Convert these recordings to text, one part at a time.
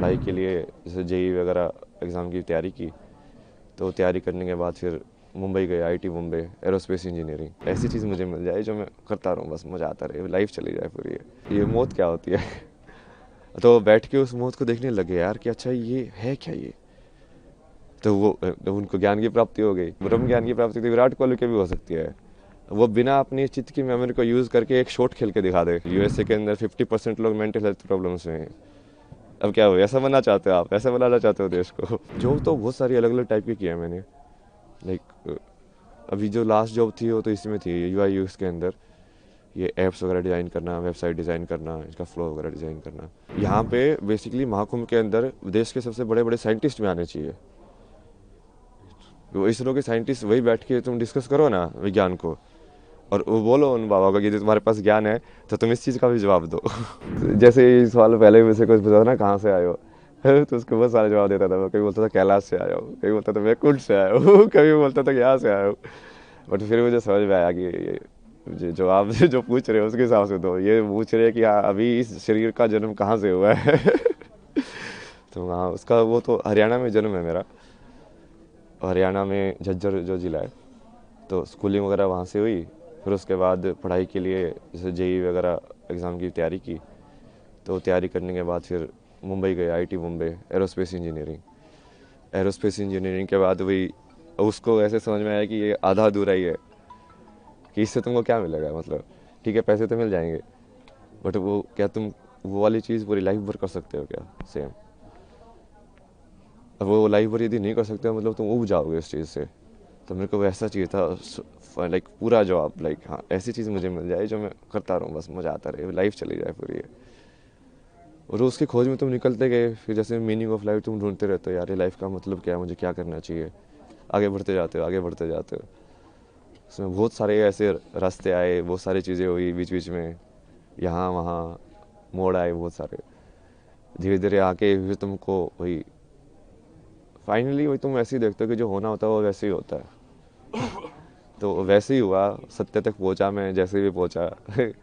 पढ़ाई के लिए जैसे जेई वगैरह एग्ज़ाम की तैयारी की। तो तैयारी करने के बाद फिर मुंबई गए, आईटी मुंबई, एरोस्पेस इंजीनियरिंग। ऐसी चीज़ मुझे मिल जाए जो मैं करता रहूँ, बस मज़ा आता रहे, लाइफ चली जाए पूरी। ये मौत क्या होती है? तो बैठ के उस मौत को देखने लगे यार कि अच्छा ये है क्या ये। तो तो उनको ज्ञान की प्राप्ति हो गई, ब्रह्म ज्ञान की प्राप्ति तो विराट कोहली की भी हो सकती है। वो बिना अपनी चित्त की मेमोरी को यूज़ करके एक शॉट खेल के दिखा दे। यूएसए के अंदर 50% लोग मेंटल हेल्थ प्रॉब्लम्स में हैं। अब क्या हो, ऐसा बनना चाहते हो आप? ऐसा बनाना चाहते हो देश को? जॉब तो बहुत सारी अलग अलग टाइप की किया है मैंने। लाइक अभी जो लास्ट जॉब थी वो तो इसमें थी, यूआई यूएक्स के अंदर। ये ऐप्स वगैरह डिज़ाइन करना, वेबसाइट डिज़ाइन करना, इसका फ्लो वगैरह डिज़ाइन करना। यहाँ पे बेसिकली महाकुंभ के अंदर देश के सबसे बड़े बड़े साइंटिस्ट में आने चाहिए। वो इसरो के साइंटिस्ट वही बैठ के तुम डिस्कस करो ना विज्ञान को, और वो बोलो उन बाबा को कि जो तुम्हारे पास ज्ञान है तो तुम इस चीज़ का भी जवाब दो। जैसे इस सवाल पहले मुझसे कुछ पूछा था ना, कहाँ से आए हो? तो उसको बहुत सारे जवाब देता था। वो कभी बोलता था कैलाश से आया हूँ, कभी बोलता था मैं कुंड से आया हूँ, कभी बोलता था कि यहाँ से आया हूँ। बट फिर मुझे समझ में आया कि जो आप जो पूछ रहे हो उसके हिसाब से दो। ये पूछ रहे हैं कि हाँ अभी इस शरीर का जन्म कहाँ से हुआ है। तो हाँ, उसका वो तो हरियाणा में जन्म है मेरा, हरियाणा में झज्जर जो ज़िला है। तो स्कूलिंग वगैरह वहाँ से हुई। फिर उसके बाद पढ़ाई के लिए जैसे जेई वगैरह एग्ज़ाम की तैयारी की। तो तैयारी करने के बाद फिर मुंबई गए, IT Mumbai, aerospace engineering. Aerospace engineering के बाद वही उसको ऐसे समझ में आया कि ये आधा अधूरा ही है, कि इससे तुमको क्या मिलेगा। मतलब ठीक है, पैसे तो मिल जाएंगे, बट वो क्या तुम वो वाली चीज़ पूरी लाइफ भर कर सकते हो क्या सेम? अब वो लाइफ भर यदि नहीं कर सकते हो मतलब तुम उब जाओगे उस चीज़ से। तो मेरे को वैसा चाहिए था, लाइक पूरा जॉब, लाइक हाँ ऐसी चीज़ मुझे मिल जाए जो मैं करता रहूँ, बस मज़ा आता रहे, लाइफ चली जाए पूरी। और उसकी खोज में तुम निकलते गए, फिर जैसे मीनिंग ऑफ लाइफ तुम ढूंढते रहते हो, यार ये लाइफ का मतलब क्या है, मुझे क्या करना चाहिए। आगे बढ़ते जाते हो, आगे बढ़ते जाते हो। उसमें बहुत सारे ऐसे रास्ते आए, बहुत सारी चीज़ें हुई बीच बीच में, यहाँ वहाँ मोड़ आए बहुत सारे। धीरे धीरे आके फिर तुमको वही फाइनली वही तुम ऐसे ही देखते हो कि जो होना होता है वो वैसे ही होता है। तो वैसे ही हुआ, सत्य तक पहुंचा मैं जैसे भी पहुंचा।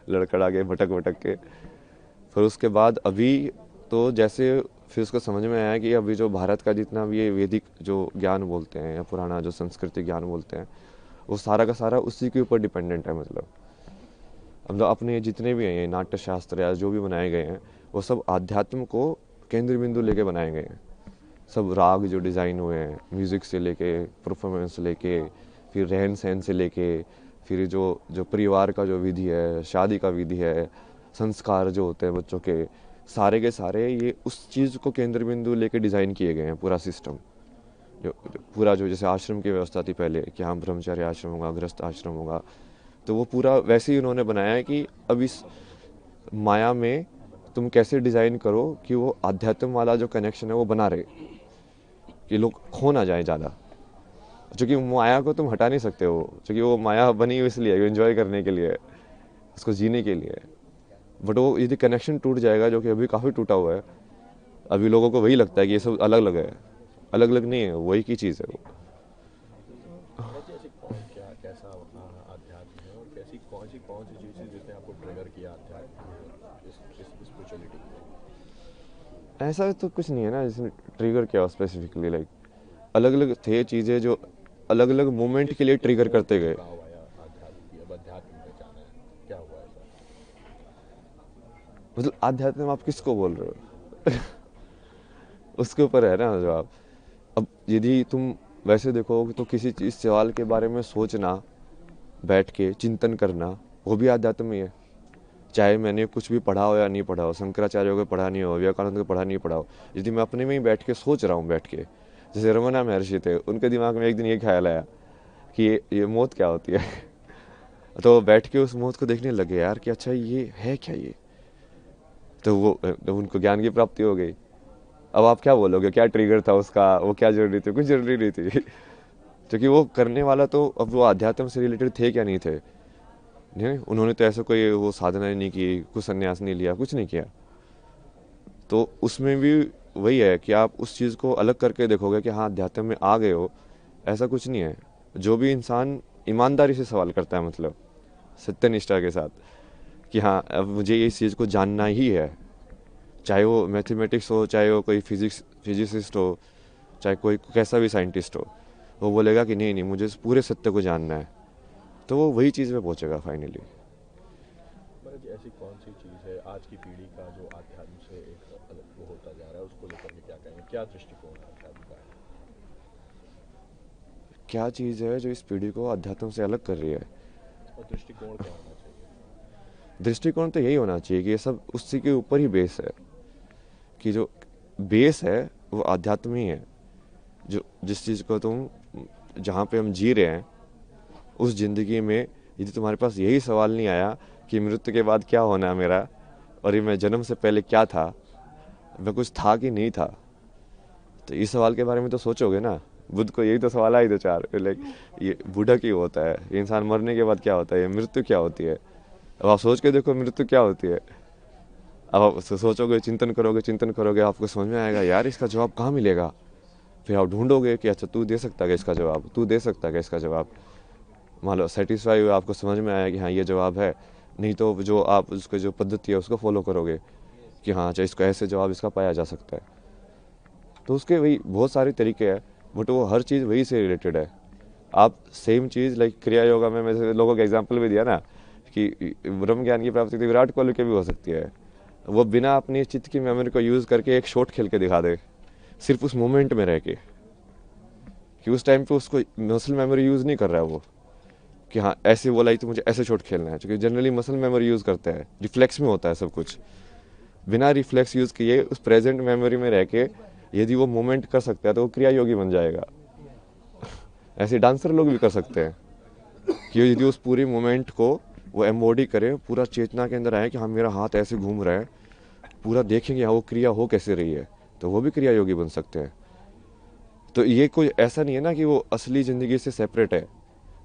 लड़खड़ा के भटक भटक के। फिर उसके बाद अभी तो जैसे फिर उसको समझ में आया कि अभी जो भारत का जितना भी ये वैदिक जो ज्ञान बोलते हैं या पुराना जो संस्कृति ज्ञान बोलते हैं, वो सारा का सारा उसी के ऊपर डिपेंडेंट है। मतलब अपने जितने भी हैं ये नाट्य शास्त्र या जो भी बनाए गए हैं, वो सब आध्यात्म को केंद्र बिंदु लेके बनाए गए हैं। सब राग जो डिज़ाइन हुए हैं, म्यूज़िक से लेके, परफॉर्मेंस लेके, फिर रहन सहन से लेके, फिर जो जो परिवार का जो विधि है, शादी का विधि है, संस्कार जो होते हैं बच्चों के सारे ये उस चीज़ को केंद्र बिंदु लेके डिज़ाइन किए गए हैं। पूरा सिस्टम जो पूरा जो जैसे आश्रम की व्यवस्था थी पहले कि हाँ ब्रह्मचर्य आश्रम होगा, गृहस्थ आश्रम होगा, तो वो पूरा वैसे ही उन्होंने बनाया है कि अब इस माया में तुम कैसे डिज़ाइन करो कि वो आध्यात्म वाला जो कनेक्शन है वो बना रहे, कि लोग खो ना जाए ज़्यादा। क्योंकि माया को तुम हटा नहीं सकते हो, क्योंकि वो माया बनी हुई इसलिए एंजॉय करने के लिए, उसको जीने के लिए। बट वो यदि कनेक्शन टूट जाएगा, जो कि अभी काफ़ी टूटा हुआ है, अभी लोगों को वही लगता है कि ये सब अलग अलग है। अलग अलग नहीं है, वही की चीज़ है वो। ऐसे ऐसे कौन क्या कैसा आध्यात्म है, और कैसी कौन सी चीज़ें जिसने आपको ट्रिगर किया आध्यात्म में और इस स्पिरिचुअलिटी को? ऐसा तो कुछ नहीं है ना जिसने ट्रिगर किया स्पेसिफिकली। लाइक अलग अलग थे चीज़ें जो अलग अलग मोमेंट के लिए किस ट्रिगर मोड़ करते पे गए। झुकाव आया आध्यात्म की, अब अध्यात्म पे जाना है, क्या हुआ ऐसा? मतलब आध्यात्म आप किसको बोल रहे हो? उसके ऊपर है ना जवाब। अब यदि तुम वैसे देखो तो किसी चीज़ सवाल के बारे में सोचना, बैठ के चिंतन करना, वो भी आध्यात्म ही है। चाहे मैंने कुछ भी पढ़ा हो या नहीं पढ़ा हो, शंकराचार्य को पढ़ा नहीं हो, विवेकानंद को पढ़ा नहीं पढ़ा हो, यदि मैं अपने में ही बैठ के सोच रहा हूँ, बैठ के जैसे रमना महर्षि थे, उनके दिमाग में एक दिन ये ख्याल आया कि ये मौत क्या होती है। तो वो बैठ के उस मौत को देखने लगे यार कि अच्छा ये है क्या ये। तो उनको ज्ञान की प्राप्ति हो गई। अब आप क्या बोलोगे, क्या ट्रिगर था उसका, वो क्या जरूरी थी? कुछ जरूरी नहीं थी। क्योंकि वो करने वाला तो अब वो अध्यात्म से रिलेटेड थे क्या नहीं थे। नहीं, उन्होंने तो ऐसा कोई वो साधना नहीं की, कुछ संन्यास नहीं लिया, कुछ नहीं किया। तो उसमें भी वही है कि आप उस चीज़ को अलग करके देखोगे कि हाँ अध्यात्म में आ गए हो, ऐसा कुछ नहीं है। जो भी इंसान ईमानदारी से सवाल करता है, मतलब सत्यनिष्ठा के साथ, कि हाँ अब मुझे इस चीज़ को जानना ही है, चाहे वो मैथमेटिक्स हो, चाहे वो कोई फिजिसिस्ट हो, चाहे कोई कैसा भी साइंटिस्ट हो, वो बोलेगा कि नहीं नहीं मुझे इस पूरे सत्य को जानना है, तो वो वही चीज़ में पहुंचेगा फाइनली। महाराज जी, ऐसी कौन सी चीज़ है आज की पीढ़ी का जो आध्यात्म से एक अलग वो होता जा रहा है, उसको लेकर के क्या कहेंगे, क्या दृष्टिकोण है आध्यात्म का? क्या चीज़ है जो इस पीढ़ी को अध्यात्म से अलग कर रही है? और दृष्टिकोण क्या होना चाहिए? दृष्टिकोण तो यही होना चाहिए कि ये सब उसी के ऊपर ही बेस है, कि जो बेस है वो आध्यात्म ही है। जो जिस चीज़ को तुम, जहाँ पे हम जी रहे हैं उस ज़िंदगी में, यदि तुम्हारे पास यही सवाल नहीं आया कि मृत्यु के बाद क्या होना है मेरा, और ये मैं जन्म से पहले क्या था, मैं कुछ था कि नहीं था, तो इस सवाल के बारे में तो सोचोगे ना। बुद्ध को यही तो सवाल आए दो चार, लाइक ये बूढ़ा क्यों होता है, ये इंसान मरने के बाद क्या होता है, ये मृत्यु क्या होती है। अब आप सोच के देखो मृत्यु क्या होती है। अब आप सोचोगे, चिंतन करोगे, आपको समझ में आएगा यार इसका जवाब कहाँ मिलेगा। फिर आप ढूंढोगे कि अच्छा तू दे सकता है इसका जवाब, तू दे सकता है इसका जवाब। मान लो सेटिस्फाई हुआ, आपको समझ में आया कि हाँ ये जवाब है, नहीं तो जो आप उसको जो पद्धति है उसको फॉलो करोगे कि हाँ अच्छा इसको ऐसे जवाब इसका पाया जा सकता है। तो उसके वही बहुत सारे तरीके हैं, बट वो हर चीज़ वही से रिलेटेड है। आप सेम चीज़ लाइक क्रिया योगा में मैंने लोगों का एग्जाम्पल भी दिया ना कि ब्रह्म ज्ञान की प्राप्ति तो विराट कोहली के भी हो सकती है। वो बिना अपनी चित्त की मेमोरी को यूज़ करके एक शॉट खेल के दिखा दे, सिर्फ उस मोमेंट में रह के, कि उस टाइम पे उसको मसल मेमोरी यूज़ नहीं कर रहा है वो, कि हाँ ऐसे बोला ही तो मुझे ऐसे शॉट खेलना है, क्योंकि जनरली मसल मेमोरी यूज़ करते हैं, रिफ्लेक्स में होता है सब कुछ। बिना रिफ्लेक्स यूज़ किए उस प्रेजेंट मेमोरी में रह के यदि वो मोमेंट कर सकता है तो वो क्रिया योगी बन जाएगा। ऐसे डांसर लोग भी कर सकते हैं कि यदि उस पूरी मोमेंट को वो एम्बॉडी करे, पूरा चेतना के अंदर आए कि हाँ मेरा हाथ ऐसे घूम रहा है, पूरा देखेंगे हाँ वो क्रिया हो कैसे रही है, तो वो भी क्रिया योगी बन सकते हैं। तो ये कोई ऐसा नहीं है ना कि वो असली ज़िंदगी से सेपरेट है,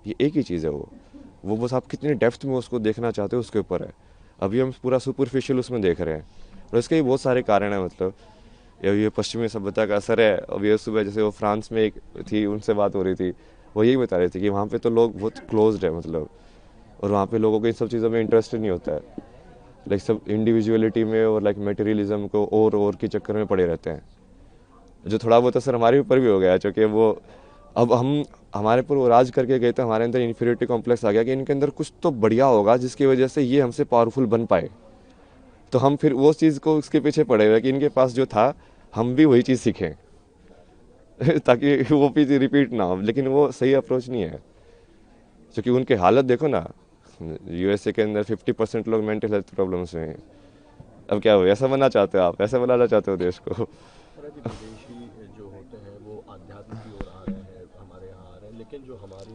ये एक ही चीज़ है। वो बस आप कितनी डेप्थ में उसको देखना चाहते हो उसके ऊपर है। अभी हम पूरा सुपरफिशियल उसमें देख रहे हैं, और इसके भी बहुत सारे कारण हैं। मतलब ये पश्चिमी सभ्यता का असर है। अब ये सुबह जैसे वो फ्रांस में एक थी, उनसे बात हो रही थी, वो यही बता रहे थे कि वहाँ पे तो लोग बहुत क्लोज्ड है, मतलब, और वहाँ पे लोगों को इन सब चीज़ों में इंटरेस्ट नहीं होता है। लाइक सब इंडिविजुअलिटी में और लाइक मटेरियलिज्म को और के चक्कर में पड़े रहते हैं, जो थोड़ा बहुत असर हमारे ऊपर भी हो गया है। चूँकि वो अब हम हमारे पर वो राज करके गए तो हमारे अंदर इन्फीरियरिटी कॉम्प्लेक्स आ गया कि इनके अंदर कुछ तो बढ़िया होगा जिसकी वजह से ये हमसे पावरफुल बन पाए। तो हम फिर वो चीज़ को उसके पीछे पड़े हुए कि इनके पास जो था हम भी वही चीज़ सीखें ताकि वो चीज़ रिपीट ना हो। लेकिन वो सही अप्रोच नहीं है, क्योंकि उनके हालत देखो ना, यूएसए के अंदर 50% लोग मेंटल हेल्थ प्रॉब्लम्स में हैं। अब क्या हो, ऐसा बनना चाहते हो आप, ऐसा बनाना चाहते हो देश को? महाराज जी, विदेशी जो होते हैं वो आध्यात्म की ओर आ रहे हैं, हमारे यहाँ आ रहे हैं, लेकिन जो हमारे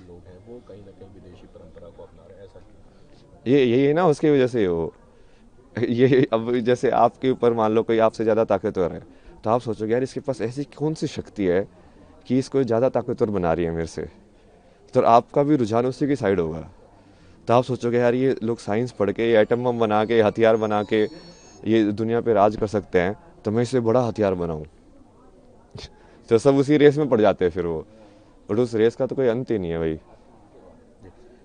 लोग हैं वो कहीं ना कहीं विदेशी परंपरा को अपना रहे हैं, ऐसा क्यों? ये यही है ना, उसकी वजह से वो ये अब जैसे आपके ऊपर मान लो कोई आपसे ज़्यादा ताकतवर है, तो आप सोचोगे यार इसके पास ऐसी कौन सी शक्ति है कि इसको ज़्यादा ताकतवर बना रही है मेरे से, तो आपका भी रुझान उसी की साइड होगा। तो आप सोचोगे यार ये लोग साइंस पढ़ के, ये एटम बम बना के, हथियार बना के ये दुनिया पे राज कर सकते हैं, तो मैं इससे बड़ा हथियार बनाऊं। तो सब उसी रेस में पड़ जाते हैं फिर वो, बट उस रेस का तो कोई अंत ही नहीं है भाई।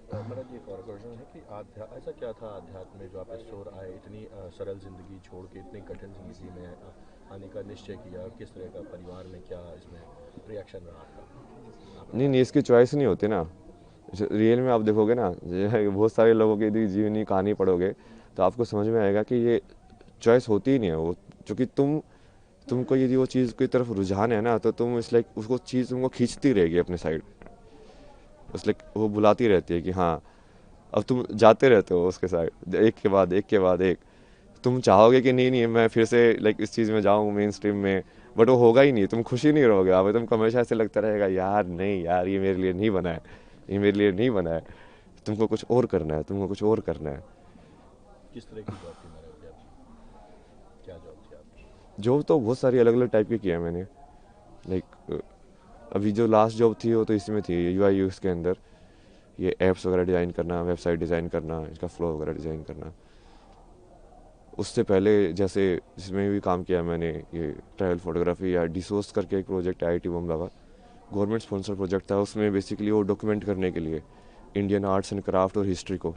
महाराज जी, एक और क्वेश्चन है कि ऐसा क्या था आध्यात्म में जो आप इस ओर आए, इतनी सरल जिंदगी छोड़ के इतनी कठिन जिंदगी में आने का निश्चय किया? किस तरह का परिवार में क्या इसमें रिएक्शन रहा आपका? नहीं नहीं, इसकी चॉइस नहीं होती ना। रियल में आप देखोगे ना, बहुत सारे लोगों की यदि जीवनी कहानी पढ़ोगे तो आपको समझ में आएगा कि ये चॉइस होती ही नहीं है वो। क्योंकि तुमको यदि वो चीज़ की तरफ रुझान है ना, तो तुम इस लाइक उसको चीज़ तुमको खींचती रहेगी अपने साइड, उस लाइक वो बुलाती रहती है कि हाँ, अब तुम जाते रहते हो उसके साइड, एक के बाद एक के बाद एक। तुम चाहोगे कि नहीं नहीं मैं फिर से लाइक इस चीज़ में जाऊँ मेन स्ट्रीम में, बट वो होगा ही नहीं, तुम खुशी नहीं रहोगे। अब तुमको हमेशा ऐसे लगता रहेगा यार नहीं यार ये मेरे लिए नहीं बना है, ये मेरे लिए नहीं बना है। तुमको कुछ और करना है, तुमको कुछ और करना है। किस तरह की जॉब थी महाराज जी आपकी? क्या जॉब थी आपकी? जॉब तो बहुत सारी अलग अलग टाइप की किया है मैंने। लाइक अभी जो लास्ट जॉब थी वो तो इसमें थी, यूआई यूएक्स के अंदर, ये ऐप्स वगैरह डिज़ाइन करना, वेबसाइट डिज़ाइन करना, इसका फ्लो वगैरह डिज़ाइन करना। उससे पहले जैसे जिसमें भी काम किया मैंने, ये ट्रैवल फोटोग्राफी या डिसोर्स करके एक प्रोजेक्ट है आईआईटी बॉम्बे का, गवर्नमेंट स्पॉन्सर प्रोजेक्ट था। उसमें बेसिकली वो डॉक्यूमेंट करने के लिए इंडियन आर्ट्स एंड क्राफ्ट और हिस्ट्री को,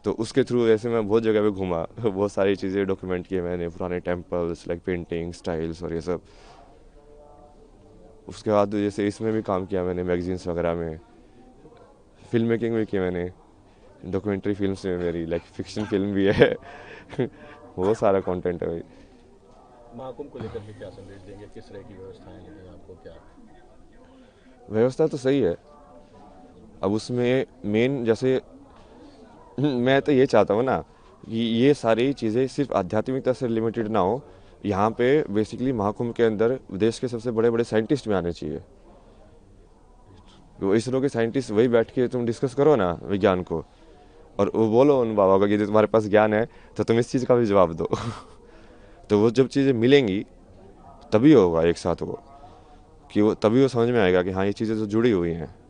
तो उसके थ्रू ऐसे मैं बहुत जगह पे घूमा, बहुत सारी चीज़ें डॉक्यूमेंट की मैंने, पुराने टेम्पल्स लाइक पेंटिंग स्टाइल्स और ये सब। उसके बाद जैसे इसमें भी काम किया मैंने, मैगजीन्स वगैरह में, फिल्म मेकिंग भी की मैंने, डॉक्यूमेंट्री फिल्म्स में मेरी लाइक फिक्शन फिल्म भी है। बहुत सारा कंटेंट है भाई। महाकुंभ को लेकर के क्या संदेश देंगे, किस तरह की व्यवस्थाएं लगी आपको, क्या? व्यवस्था तो सही है, अब उसमें मेन जैसे मैं तो ये चाहता हूँ ना कि ये सारी चीज़ें सिर्फ आध्यात्मिकता से लिमिटेड ना हो। यहाँ पे बेसिकली महाकुंभ के अंदर देश के सबसे बड़े बड़े साइंटिस्ट भी आने चाहिए। वो इसरो के साइंटिस्ट वही बैठ के तुम डिस्कस करो ना विज्ञान को, और वो बोलो उन बाबा को कि तुम्हारे पास ज्ञान है तो तुम इस चीज़ का भी जवाब दो। तो वो जब चीज़ें मिलेंगी तभी होगा एक साथ वो, कि वो तभी वो समझ में आएगा कि हाँ ये चीज़ें तो जुड़ी हुई हैं।